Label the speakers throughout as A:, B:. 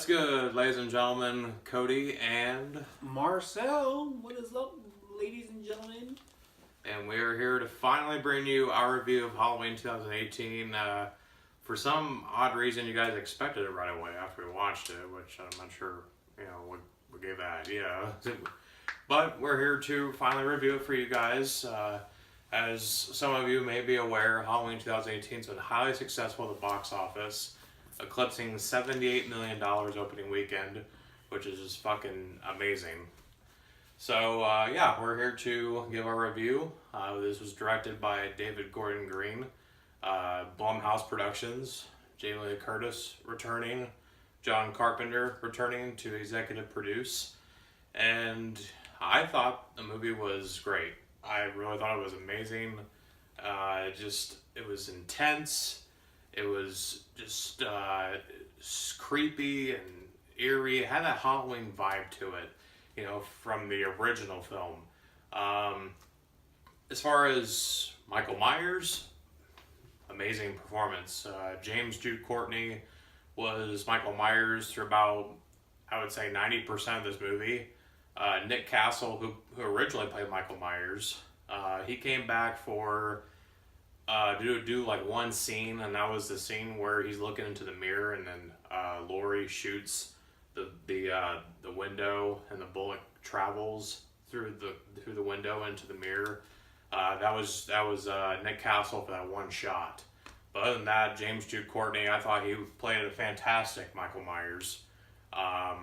A: What's good, ladies and gentlemen? Cody
B: Marcel, what is up, ladies and gentlemen?
A: and we are here to finally bring you our review of Halloween 2018. For some odd reason, you guys expected it right away after we watched it, which I'm not sure, what gave that idea. But we're here to finally review it for you guys. As some of you may be aware, Halloween 2018 has been highly successful at the box office, eclipsing $78 million opening weekend, which is just fucking amazing. So, we're here to give our review. This was directed by David Gordon Green, Blumhouse Productions, Jamie Lee Curtis returning, John Carpenter returning to executive produce, and I thought the movie was great. I really thought it was amazing. It was intense. It was just creepy and eerie. It had that Halloween vibe to it, from the original film. As far as Michael Myers, amazing performance. James Jude Courtney was Michael Myers through about, I would say, 90% of this movie. Nick Castle, who originally played Michael Myers, he came back for do like one scene, and that was the scene where he's looking into the mirror, and then Laurie shoots the window, and the bullet travels through the window into the mirror. That was Nick Castle for that one shot. But other than that, James Jude Courtney, I thought he played a fantastic Michael Myers. I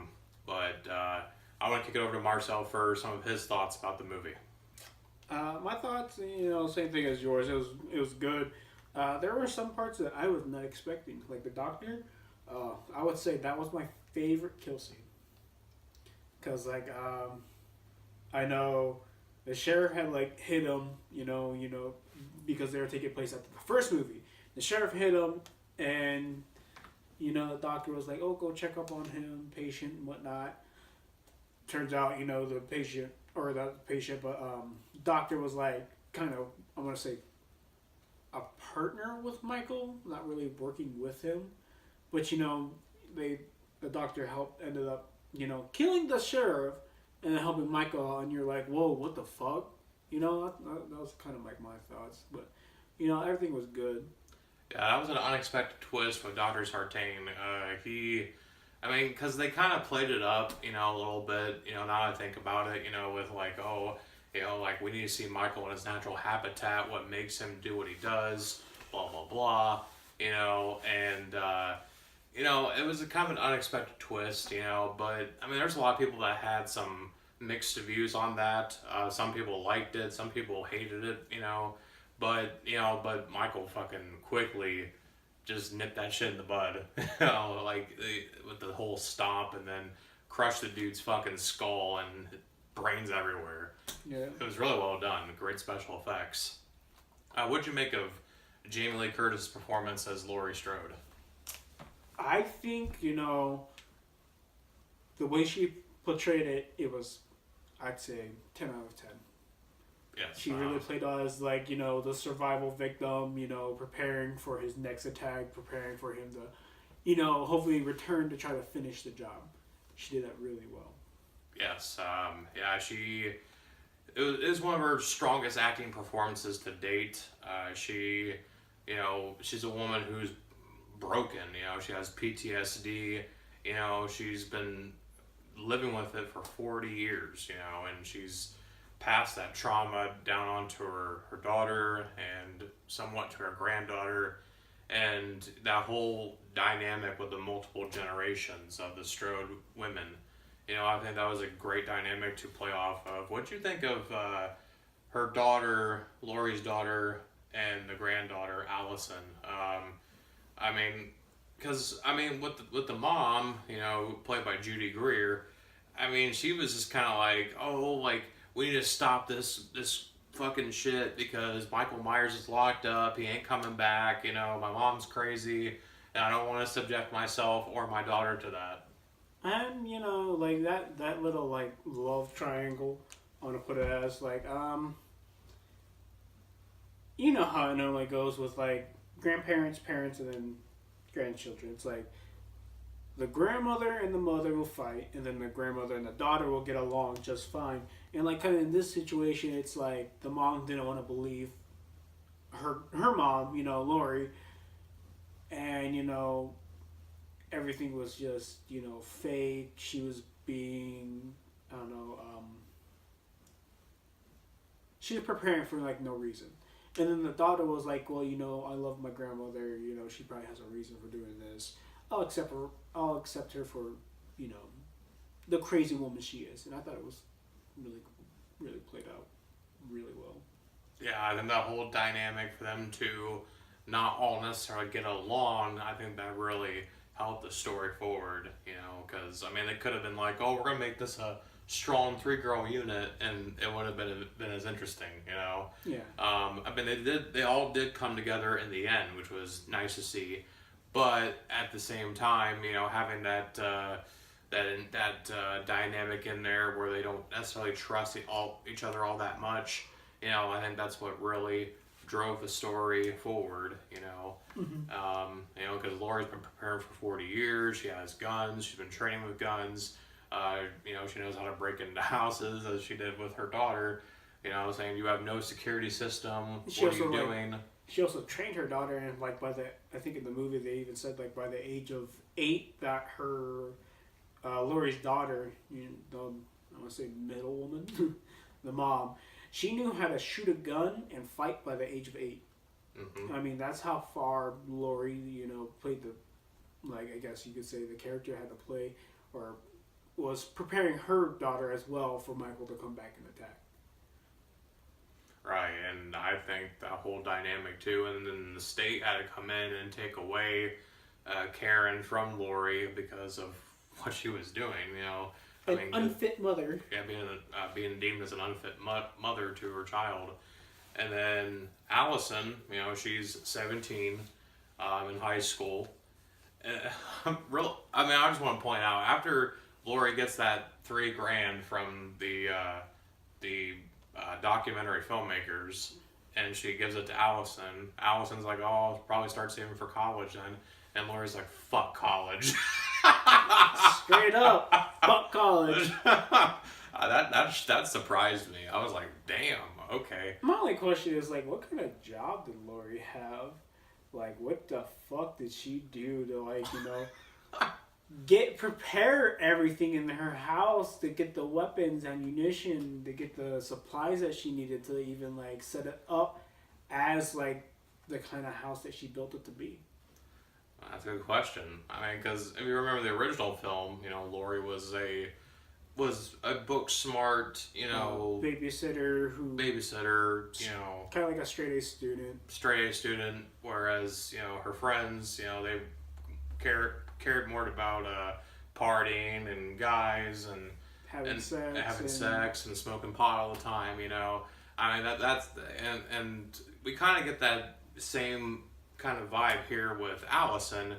A: want to kick it over to Marcel for some of his thoughts about the movie.
B: My thoughts, same thing as yours. It was good. There were some parts that I was not expecting, like the doctor. I would say that was my favorite kill scene, because I know the sheriff had hit him, because they were taking place after the first movie. The sheriff hit him, and the doctor was like, "Oh, go check up on him, patient and whatnot." Turns out, the patient, or not the patient, but doctor was kind of, I want to say, a partner with Michael, not really working with him, but the doctor ended up killing the sheriff and then helping Michael, and you're like, whoa, what the fuck, that was kind of my thoughts, but everything was good.
A: Yeah, that was an unexpected twist with Dr. Sartain. Because they kind of played it up, a little bit, now I think about it, with we need to see Michael in his natural habitat, what makes him do what he does, blah, blah, blah, it was a kind of an unexpected twist, but, there's a lot of people that had some mixed views on that. Some people liked it, some people hated it, but Michael fucking quickly just nipped that shit in the bud, with the whole stomp, and then crushed the dude's fucking skull and brains everywhere.
B: Yeah.
A: It was really well done. Great special effects. What'd you make of Jamie Lee Curtis' performance as Laurie Strode?
B: I think, the way she portrayed it, it was, I'd say, 10 out of 10.
A: Yes,
B: she really played as the survival victim, preparing for his next attack, preparing for him to, hopefully return to try to finish the job. She did that really well.
A: Yes, it was one of her strongest acting performances to date. She's a woman who's broken, she has PTSD, she's been living with it for 40 years, and she's passed that trauma down onto her daughter and somewhat to her granddaughter, and that whole dynamic with the multiple generations of the Strode women. I think that was a great dynamic to play off of. What'd you think of her daughter, Laurie's daughter, and the granddaughter, Allison? With the mom, played by Judy Greer, she was just kind of we need to stop this fucking shit because Michael Myers is locked up. He ain't coming back. My mom's crazy, and I don't want to subject myself or my daughter to that.
B: And that little love triangle, I want to put it as how it normally goes with grandparents, parents, and then grandchildren. It's the grandmother and the mother will fight, and then the grandmother and the daughter will get along just fine. And like kind of in this situation, it's like the mom didn't want to believe her mom, Lori, and everything was just fake. She was being, I don't know, she was preparing for like no reason. And then the daughter was like, well, I love my grandmother. She probably has a reason for doing this. I'll accept her. I'll accept her for, the crazy woman she is. And I thought it was really, really played out really well.
A: Yeah, and that whole dynamic for them to not all necessarily get along, I think that really helped the story forward. Because they could have been like, oh, we're gonna make this a strong 3-girl unit, and it would have been as interesting.
B: Yeah.
A: They all did come together in the end, which was nice to see. But at the same time, having that dynamic in there where they don't necessarily trust each other all that much, I think that's what really drove the story forward. Because Laurie's been preparing for 40 years. She has guns. She's been training with guns. She knows how to break into houses as she did with her daughter. Saying you have no security system. What are you doing?
B: She also trained her daughter, and like I think in the movie they even said like by the age of 8 that her Laurie's daughter, I want to say middle woman, the mom, she knew how to shoot a gun and fight by the age of 8.
A: Mm-hmm.
B: That's how far Laurie, played I guess you could say the character had to play, or was preparing her daughter as well for Michael to come back and attack.
A: Right, and I think that whole dynamic too, and then the state had to come in and take away Karen from Laurie because of what she was doing.
B: Unfit mother.
A: Yeah, being deemed as an unfit mother to her child, and then Allison, she's 17, in high school. I just want to point out after Laurie gets that $3,000 from the documentary filmmakers, and she gives it to Allison. Allison's like, "Oh, I'll probably start saving for college then," and Laurie's like, "Fuck college."
B: Straight up, fuck college.
A: That surprised me. I was like, "Damn, okay."
B: My only question is like, what kind of job did Laurie have? Like, what the fuck did she do to prepare everything in her house to get the weapons, ammunition, to get the supplies that she needed to even set it up as the kind of house that she built it to be?
A: That's a good question. Because if you remember the original film, Laurie was a book smart,
B: babysitter, kind of like a straight A student.
A: Whereas her friends, they cared more about partying and guys and
B: having
A: sex and smoking pot all the time. That's we kind of get that same kind of vibe here with Allison,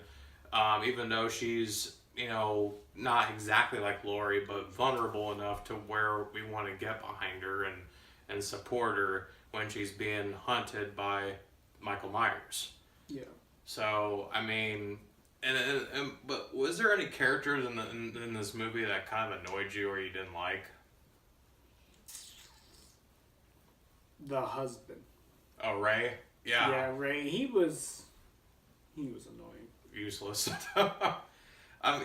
A: even though she's not exactly like Laurie, but vulnerable enough to where we want to get behind her and support her when she's being hunted by Michael Myers.
B: Yeah.
A: So but was there any characters in this movie that kind of annoyed you or you didn't like?
B: The husband.
A: Oh, Ray? Yeah.
B: Yeah, Ray. He was annoying.
A: Useless.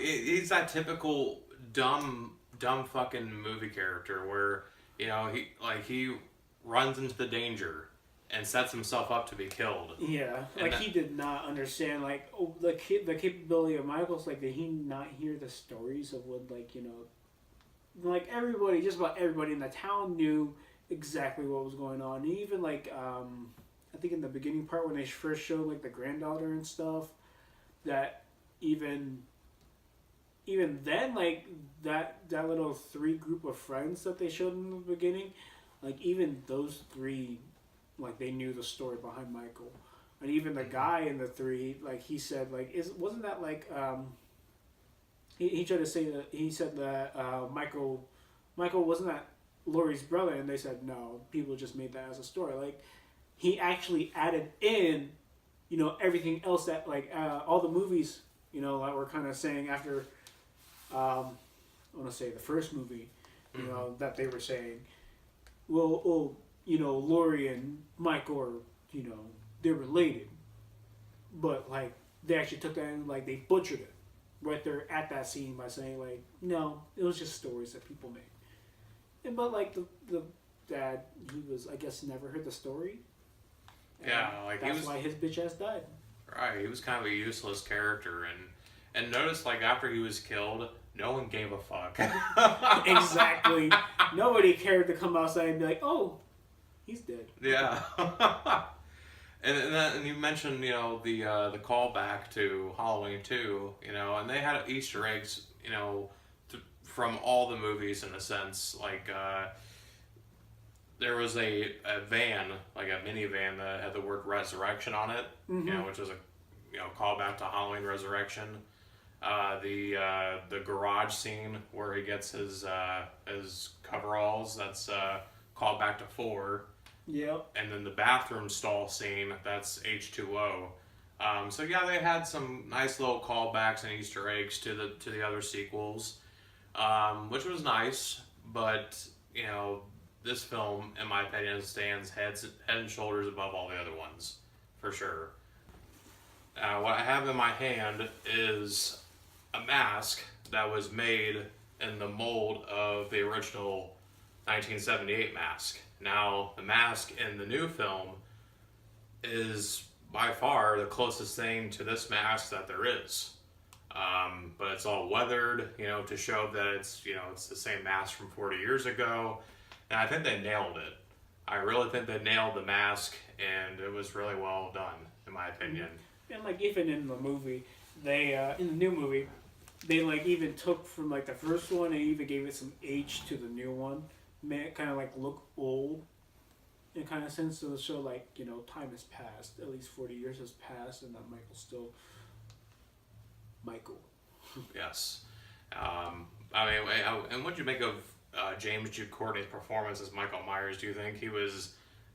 A: He's that typical dumb fucking movie character where he runs into the danger and sets himself up to be killed.
B: Yeah, he did not understand the capability of Michael's. Did he not hear the stories of what everybody, just about everybody in the town knew exactly what was going on. And even I think in the beginning part when they first showed the granddaughter and stuff, that even then that little 3 group of friends that they showed in the beginning, even those 3, they knew the story behind Michael. And even the guy in the 3, he said wasn't that he tried to say that, he said that Michael wasn't that Laurie's brother, and they said no, people just made that as a story. He actually added in everything else that all the movies Like we're kind of saying after, I want to say the first movie, that they were saying, well, Laurie and Michael are, they're related, but like they actually took that and like they butchered it right there at that scene by saying like, no, it was just stories that people made, but like the dad, he was, I guess, never heard the story.
A: Yeah, like
B: that's why his bitch ass died.
A: Right, he was kind of a useless character, and notice like after he was killed, no one gave a fuck.
B: Exactly. Nobody cared to come outside and be like, oh, he's dead.
A: Yeah. and you mentioned the callback to Halloween 2, and they had Easter eggs from all the movies in a sense, like. There was a van, like a minivan that had the word resurrection on it, which was a callback to Halloween Resurrection. The garage scene where he gets his coveralls, that's called back to 4.
B: Yep.
A: And then the bathroom stall scene, that's H2O. So yeah, they had some nice little callbacks and Easter eggs to the other sequels, which was nice. But this film, in my opinion, stands head and shoulders above all the other ones, for sure. What I have in my hand is a mask that was made in the mold of the original 1978 mask. Now, the mask in the new film is by far the closest thing to this mask that there is. But it's all weathered, to show that it's the same mask from 40 years ago. And I think they nailed it. I really think they nailed the mask, and it was really well done, in my opinion.
B: And like even in the movie, they in the new movie, they like even took from like the first one and even gave it some age to the new one, made it kind of like look old, in kind of sense to show like time has passed, at least 40 years has passed, and that Michael's still Michael.
A: Yes, and what'd you make of James Jude Courtney's performance as Michael Myers? Do you think he was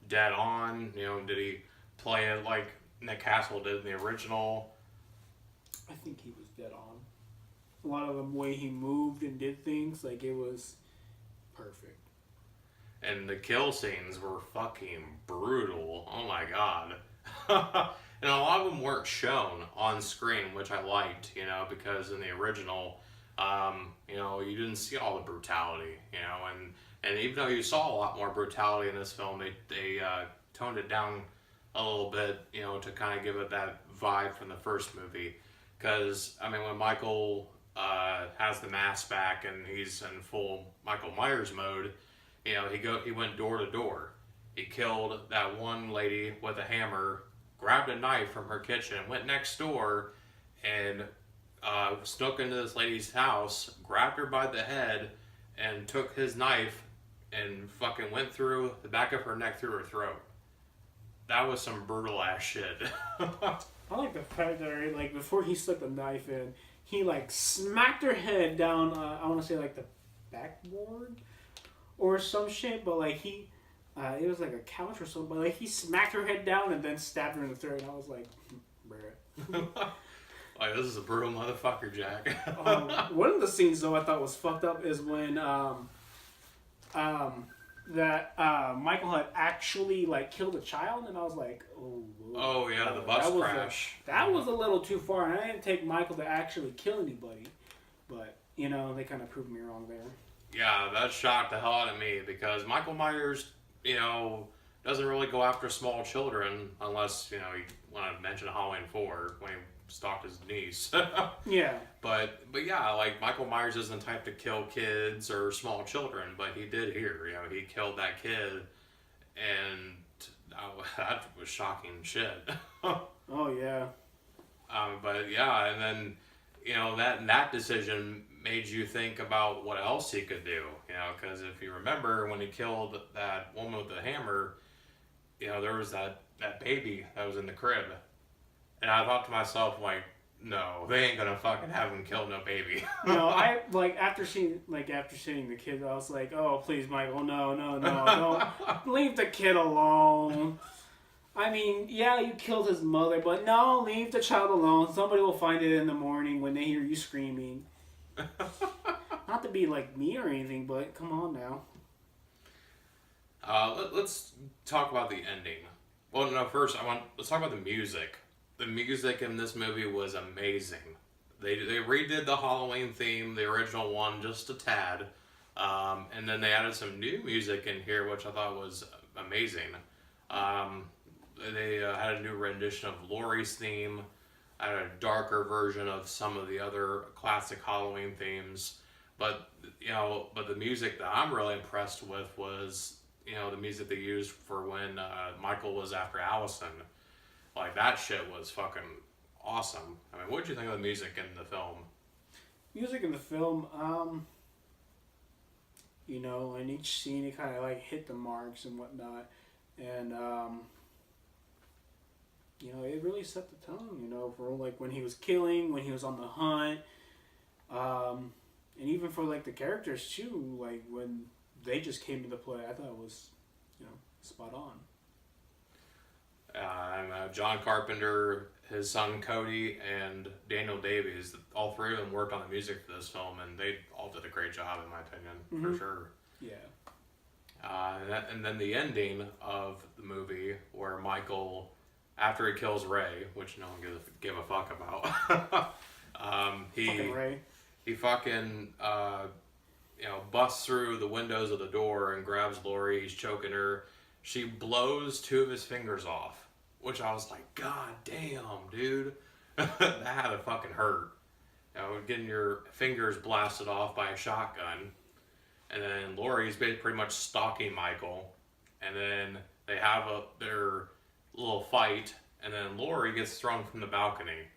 A: dead on? Did he play it like Nick Castle did in the original?
B: I think he was dead on. A lot of the way he moved and did things, like it was perfect.
A: And the kill scenes were fucking brutal. Oh my god. And a lot of them weren't shown on screen, which I liked, because in the original, you didn't see all the brutality, and even though you saw a lot more brutality in this film, they toned it down a little bit, to kind of give it that vibe from the first movie. Because, when Michael has the mask back and he's in full Michael Myers mode, he went door to door. He killed that one lady with a hammer, grabbed a knife from her kitchen, went next door, and snuck into this lady's house, grabbed her by the head, and took his knife and fucking went through the back of her neck, through her throat. That was some brutal ass shit.
B: I like the fact that like before he stuck the knife in, he like smacked her head down. I want to say like the backboard or some shit, but like it was like a couch or something. But like he smacked her head down and then stabbed her in the throat. And I was like, bruh.
A: Like, this is a brutal motherfucker, Jack.
B: One of the scenes though I thought was fucked up is when Michael had actually like killed a child, and I was like, oh.
A: Oh yeah, the bus crash.
B: That was a little too far, and I didn't take Michael to actually kill anybody, but they kind of proved me wrong there.
A: Yeah, that shocked the hell out of me, because Michael Myers, doesn't really go after small children unless you want to mention Halloween 4 when he stalked his niece.
B: Yeah.
A: But yeah, like Michael Myers isn't the type to kill kids or small children, but he did here. He killed that kid, and that was shocking shit.
B: Oh yeah.
A: But yeah, and then that decision made you think about what else he could do. Because if you remember when he killed that woman with the hammer, there was that baby that was in the crib. And I thought to myself, like, no, they ain't gonna fucking have him kill no baby.
B: No, I like after seeing the kid, I was like, oh please, Michael, no, don't leave the kid alone. I mean, yeah, you killed his mother, but no, leave the child alone. Somebody will find it in the morning when they hear you screaming. Not to be like me or anything, but come on now.
A: Let's talk about the ending. Well, no, first let's talk about the music. The music in this movie was amazing. They redid the Halloween theme, the original one, just a tad, and then they added some new music in here, which I thought was amazing. Um, they had a new rendition of Laurie's theme, had a darker version of some of the other classic Halloween themes. But but the music that I'm really impressed with was the music they used for when Michael was after Allison. Like that shit was fucking awesome. I mean, what did you think of the music in the film?
B: Music in the film, in each scene it kind of like hit the marks and whatnot, and it really set the tone. For like when he was killing, when he was on the hunt, and even for like the characters too. Like when they just came into play, I thought it was, spot on.
A: John Carpenter, his son Cody, and Daniel Davies, all three of them worked on the music for this film, and they all did a great job, in my opinion, for sure.
B: Yeah.
A: And then the ending of the movie, where Michael, after he kills Ray, which no one give a fuck about,
B: Fucking Ray.
A: he fucking busts through the windows of the door and grabs Laurie. He's choking her. She blows two of his fingers off, which I was like, God damn, dude. That had to fucking hurt. Getting your fingers blasted off by a shotgun. And then Laurie's pretty much stalking Michael. And then they have their little fight. And then Laurie gets thrown from the balcony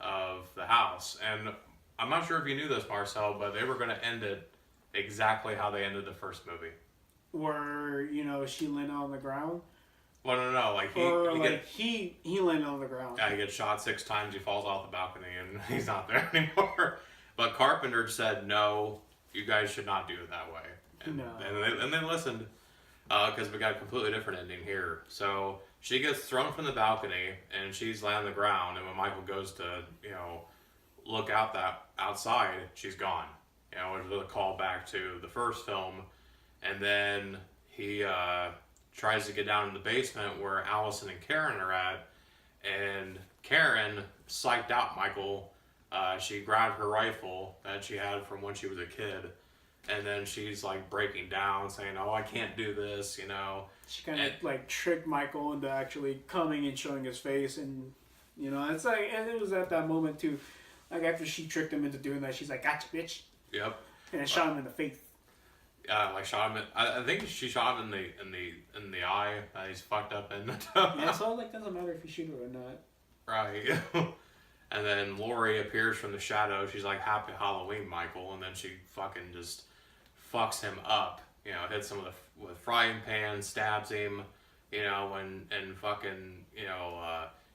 A: of the house. And I'm not sure if you knew this, Marcel, but they were going to end it exactly how they ended the first movie.
B: Where, she landed on the ground?
A: Well, no. Like,
B: he landed on the ground.
A: Yeah, he gets shot 6 times, he falls off the balcony, and he's not there anymore. But Carpenter said, no, you guys should not do it that way. And,
B: no.
A: and they listened, because we got a completely different ending here. So she gets thrown from the balcony, and she's laying on the ground, and when Michael goes to, look outside, she's gone. Which is a call back to the first film. And then he tries to get down in the basement where Allison and Karen are at. And Karen psyched out Michael. She grabbed her rifle that she had from when she was a kid. And then she's like breaking down, saying, "Oh, I can't do this,"
B: She kind of like tricked Michael into actually coming and showing his face. And, it's like, and it was at that moment too. Like after she tricked him into doing that, she's like, "Gotcha, bitch."
A: Yep.
B: And it shot him in the face.
A: Shot him. I think she shot him in the eye. He's fucked up in.
B: Yeah, so like doesn't matter if you shoot her or not.
A: Right. And then Laurie appears from the shadow. She's like, "Happy Halloween, Michael," and then she fucking just fucks him up. Hits him with frying pan, stabs him. And fucking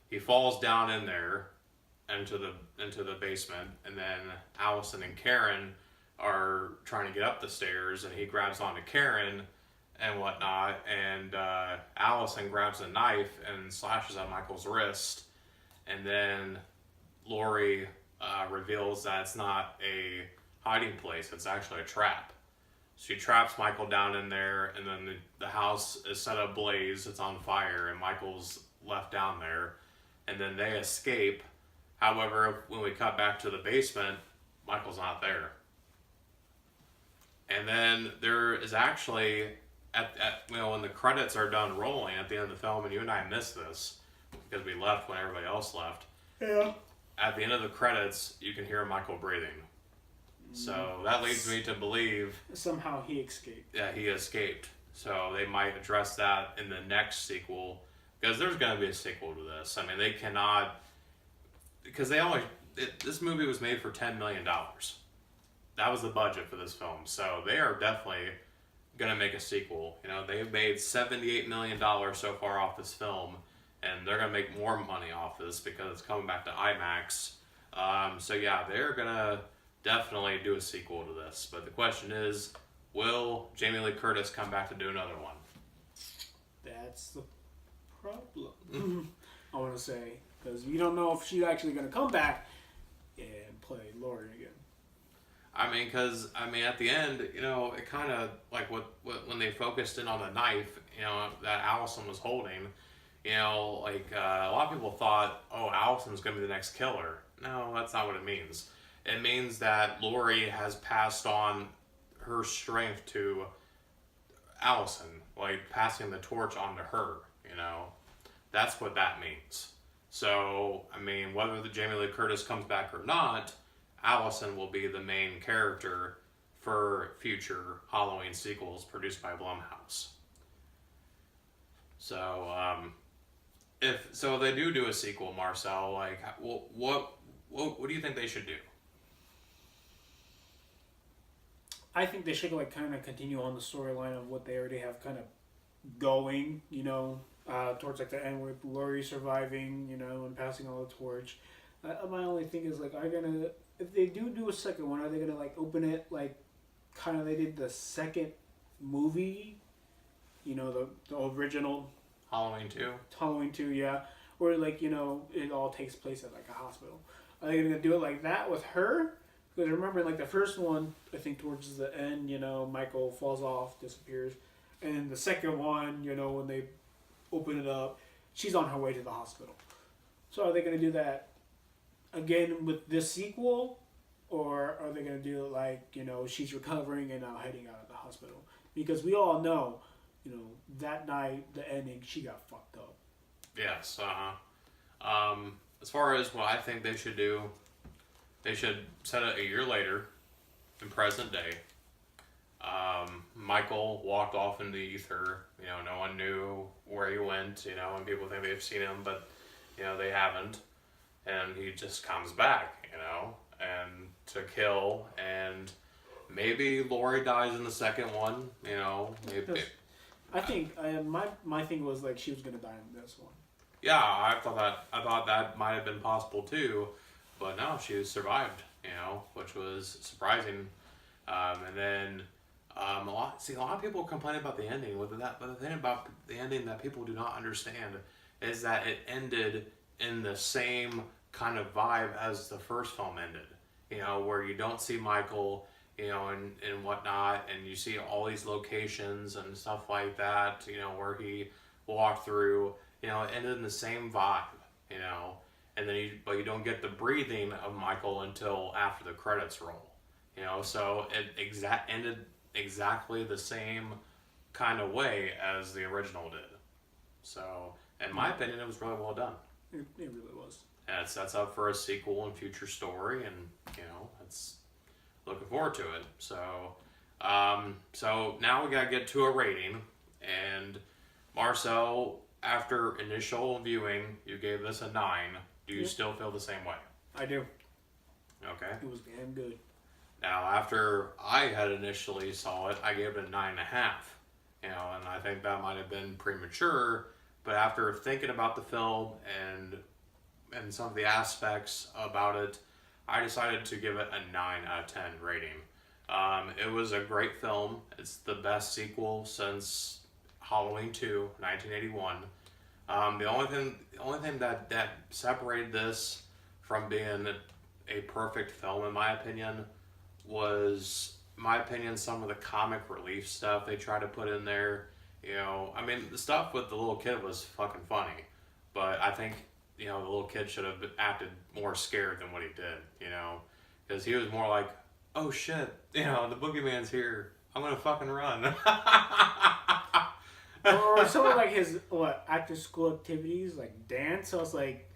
A: he falls down in there into the basement, and then Allison and Karen are trying to get up the stairs, and he grabs onto Karen and whatnot, and Allison grabs a knife and slashes at Michael's wrist, and then Laurie reveals that it's not a hiding place, it's actually a trap. She traps Michael down in there, and then the house is set ablaze, it's on fire, and Michael's left down there, and then they escape. However, when we cut back to the basement, Michael's not there. And then there is actually, when the credits are done rolling at the end of the film, and you and I missed this because we left when everybody else left.
B: Yeah.
A: At the end of the credits, you can hear Michael breathing. So that leads me to believe
B: somehow he escaped.
A: Yeah, he escaped. So they might address that in the next sequel, because there's going to be a sequel to this. I mean, they cannot, because this movie was made for $10 million. That was the budget for this film. So they are definitely going to make a sequel. They've made $78 million so far off this film, and they're going to make more money off this because it's coming back to IMAX. So yeah, they're going to definitely do a sequel to this. But the question is, will Jamie Lee Curtis come back to do another one?
B: That's the problem. I want to say, because we don't know if she's actually going to come back and play Lori again.
A: At the end, it kind of like when they focused in on the knife, that Allison was holding, a lot of people thought, oh, Allison's going to be the next killer. No, that's not what it means. It means that Lori has passed on her strength to Allison, like passing the torch on to her, That's what that means. So, whether the Jamie Lee Curtis comes back or not, Allison will be the main character for future Halloween sequels produced by Blumhouse. So, if they do a sequel, Marcel, like, what do you think they should do?
B: I think they should kind of continue on the storyline of what they already have kind of going, towards like the end with Laurie surviving, and passing on the torch. My only thing is if they do a second one, are they gonna open it like kind of they did the second movie, the original
A: Halloween 2?
B: Halloween 2, yeah, where it all takes place at like a hospital. Are they gonna do it like that with her? Because remember, the first one, I think towards the end, Michael falls off, disappears. And then the second one, when they open it up, she's on her way to the hospital. So are they going to do that again with this sequel? Or are they going to do it she's recovering and now heading out of the hospital? Because we all know, that night, the ending, she got fucked up.
A: Yes, as far as what I think they should do, they should set it a year later, in present day. Michael walked off in the ether. No one knew where he went, and people think they've seen him, but, they haven't. And he just comes back, and to kill. And maybe Lori dies in the second one, maybe.
B: I think my thing was she was going to die in this one.
A: Yeah, I thought that might have been possible too. But no, she survived, which was surprising. And then a lot of people complain about the ending. But the thing about the ending that people do not understand is that it ended in the same kind of vibe as the first film ended. Where you don't see Michael, and whatnot, and you see all these locations and stuff like that. Where he walked through. It ended in the same vibe. And then you don't get the breathing of Michael until after the credits roll, so it ended exactly the same kind of way as the original did. So, in my opinion, it was really well done.
B: It really was.
A: And it sets up for a sequel and future story, and it's looking forward to it. So, so now we gotta get to a rating, and Marcel, after initial viewing, you gave this a 9. Do you still feel the same way?
B: I do.
A: Okay.
B: It was damn good.
A: Now, after I had initially saw it, I gave it a 9.5. And I think that might have been premature. But after thinking about the film and some of the aspects about it, I decided to give it a 9 out of 10 rating. It was a great film. It's the best sequel since Halloween 2, 1981. The only thing that separated this from being a perfect film, in my opinion, was, some of the comic relief stuff they tried to put in there. The stuff with the little kid was fucking funny, but I think, the little kid should have acted more scared than what he did, because he was more like, oh shit, the boogeyman's here, I'm gonna fucking run.
B: Or some of his after school activities like dance. So I was like,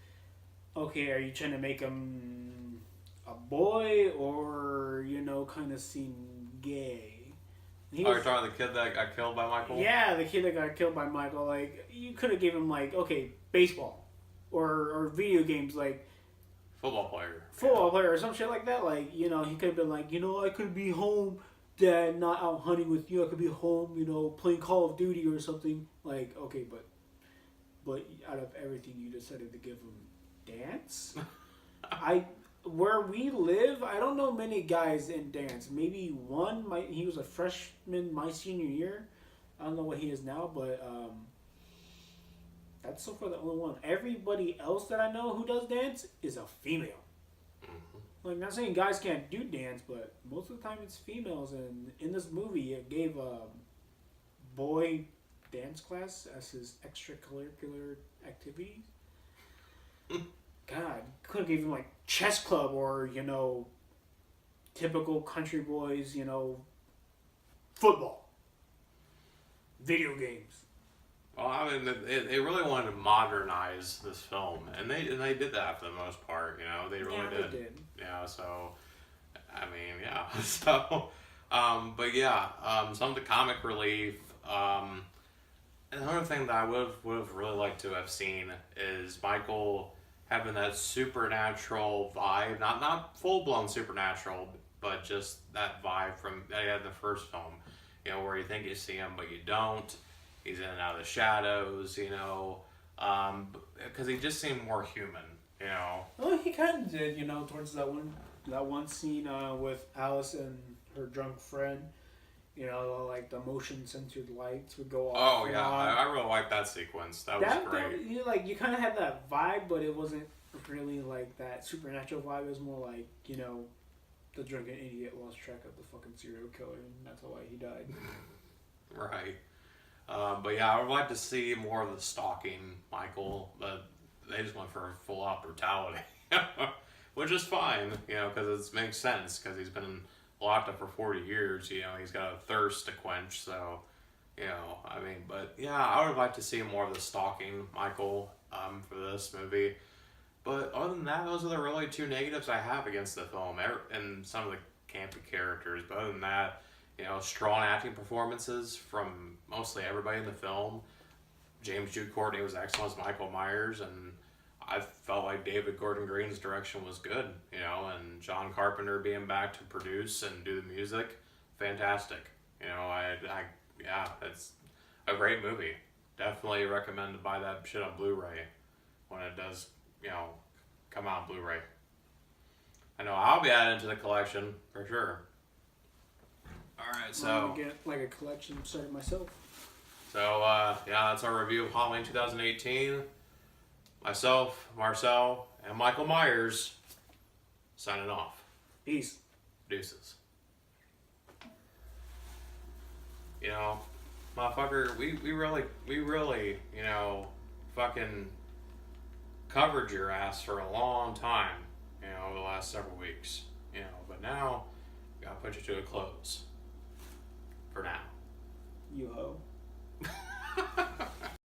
B: okay, are you trying to make him a boy or kind of seem gay?
A: You're talking about the kid that got killed by Michael?
B: Yeah, the kid that got killed by Michael. You could have given him baseball or video games
A: football player
B: or some shit like that. He could have been I could be home, Dad, not out hunting with you. I could be home, playing Call of Duty or something. Okay, but out of everything, you decided to give him dance? Where we live, I don't know many guys in dance. Maybe one. He was a freshman my senior year. I don't know what he is now, but That's so far the only one. Everybody else that I know who does dance is a female. Like, not saying guys can't do dance, but most of the time it's females. And in this movie, it gave a boy dance class as his extracurricular activities. God, could have given him like chess club or typical country boys, football, video games.
A: Well, I mean, they really wanted to modernize this film, and they did that for the most part. They really did.
B: They did.
A: Yeah. So, I mean, yeah. So, but yeah, some of the comic relief. Another thing that I would have really liked to have seen is Michael having that supernatural vibe, not full blown supernatural, but just that vibe from that he had in the first film. Where you think you see him, but you don't. He's in and out of the shadows, because he just seemed more human,
B: Well, he kind of did, towards that one scene with Alice and her drunk friend. Like the motion censored lights would go off.
A: Oh yeah, I really liked that sequence. That was great.
B: You kind of had that vibe, but it wasn't really like that supernatural vibe. It was more like the drunken idiot lost track of the fucking serial killer, and that's why he died.
A: Right. But yeah, I would like to see more of the stalking Michael, but they just went for full out brutality, which is fine, because it makes sense, because he's been locked up for 40 years, he's got a thirst to quench, so, I mean, but yeah, I would like to see more of the stalking Michael for this movie. But other than that, those are the really two negatives I have against the film, and some of the campy characters. But other than that, strong acting performances from mostly everybody in the film. James Jude Courtney was excellent as Michael Myers, and I felt like David Gordon Green's direction was good, and John Carpenter being back to produce and do the music, fantastic. It's a great movie. Definitely recommend to buy that shit on Blu-ray when it does, come out on Blu-ray. I know I'll be adding to the collection for sure. Alright, so...
B: I'm gonna get like a collection started myself.
A: So, that's our review of Halloween 2018. Myself, Marcel, and Michael Myers signing off.
B: Peace.
A: Deuces. Motherfucker, we really, fucking covered your ass for a long time, over the last several weeks, but now, we gotta put you to a close. For now.
B: You ho.